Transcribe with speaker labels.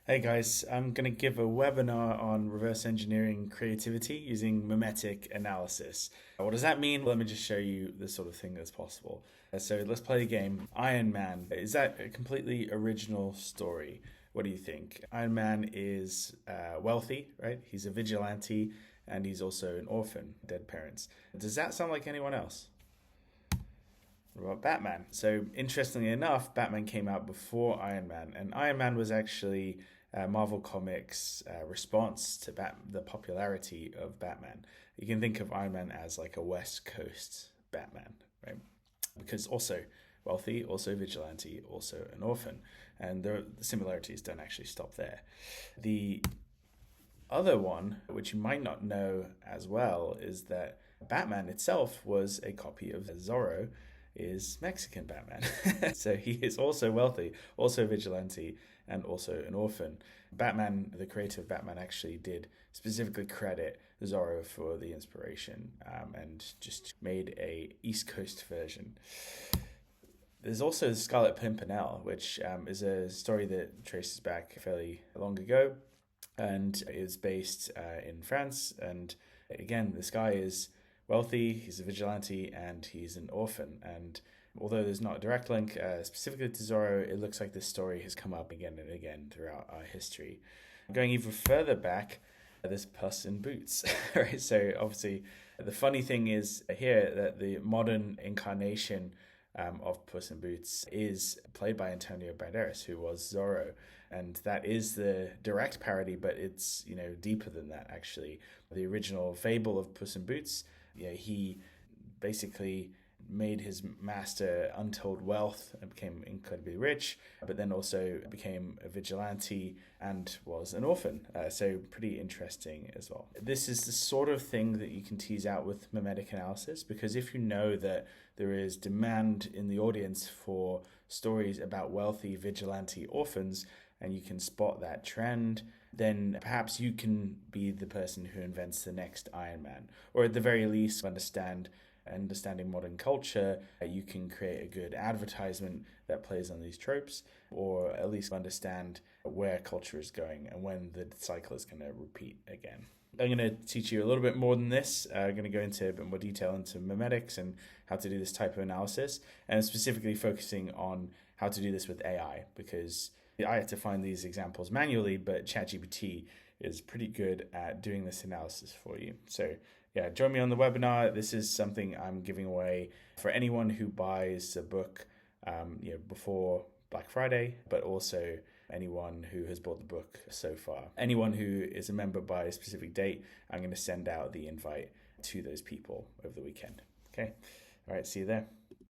Speaker 1: Hey guys, I'm going to give a webinar on reverse engineering creativity using memetic analysis. What does that mean? Let me just show you the sort of thing that's possible. So let's play the game. Iron Man. Is that a completely original story? What do you think? Iron Man is wealthy, right? He's a vigilante and he's also an orphan, dead parents. Does that sound like anyone else? What about Batman? So, interestingly enough, Batman came out before Iron Man, and Iron Man was actually Marvel Comics' response to the popularity of Batman. You can think of Iron Man as like a West Coast Batman, right? Because also wealthy, also vigilante, also an orphan, and the similarities don't actually stop there. The other one, which you might not know as well, is that Batman itself was a copy of Zorro, is Mexican Batman. So he is also wealthy, also vigilante, and also an orphan. Batman, the creator of Batman, actually did specifically credit Zorro for the inspiration and just made a East Coast version. There's also Scarlet Pimpel, which is a story that traces back fairly long ago and is based in France. And again, this guy is wealthy, he's a vigilante, and he's an orphan. And although there's not a direct link specifically to Zorro, it looks like this story has come up again and again throughout our history. Going even further back, there's Puss in Boots, right? So obviously, the funny thing is here that the modern incarnation of Puss in Boots is played by Antonio Banderas, who was Zorro, and that is the direct parody, but it's deeper than that actually. The original fable of Puss in Boots, he basically made his master untold wealth and became incredibly rich, but then also became a vigilante and was an orphan. So pretty interesting as well. This is the sort of thing that you can tease out with memetic analysis, because if you know that there is demand in the audience for stories about wealthy vigilante orphans, and you can spot that trend, then perhaps you can be the person who invents the next Iron Man, or at the very least understanding modern culture, you can create a good advertisement that plays on these tropes, or at least understand where culture is going and when the cycle is going to repeat again. I'm going to teach you a little bit more than this. I'm going to go into a bit more detail into memetics and how to do this type of analysis, and specifically focusing on how to do this with AI, because I had to find these examples manually, but ChatGPT is pretty good at doing this analysis for you. So yeah, join me on the webinar. This is something I'm giving away for anyone who buys a book before Black Friday, but also anyone who has bought the book so far. Anyone who is a member by a specific date, I'm going to send out the invite to those people over the weekend. Okay? All right, see you there.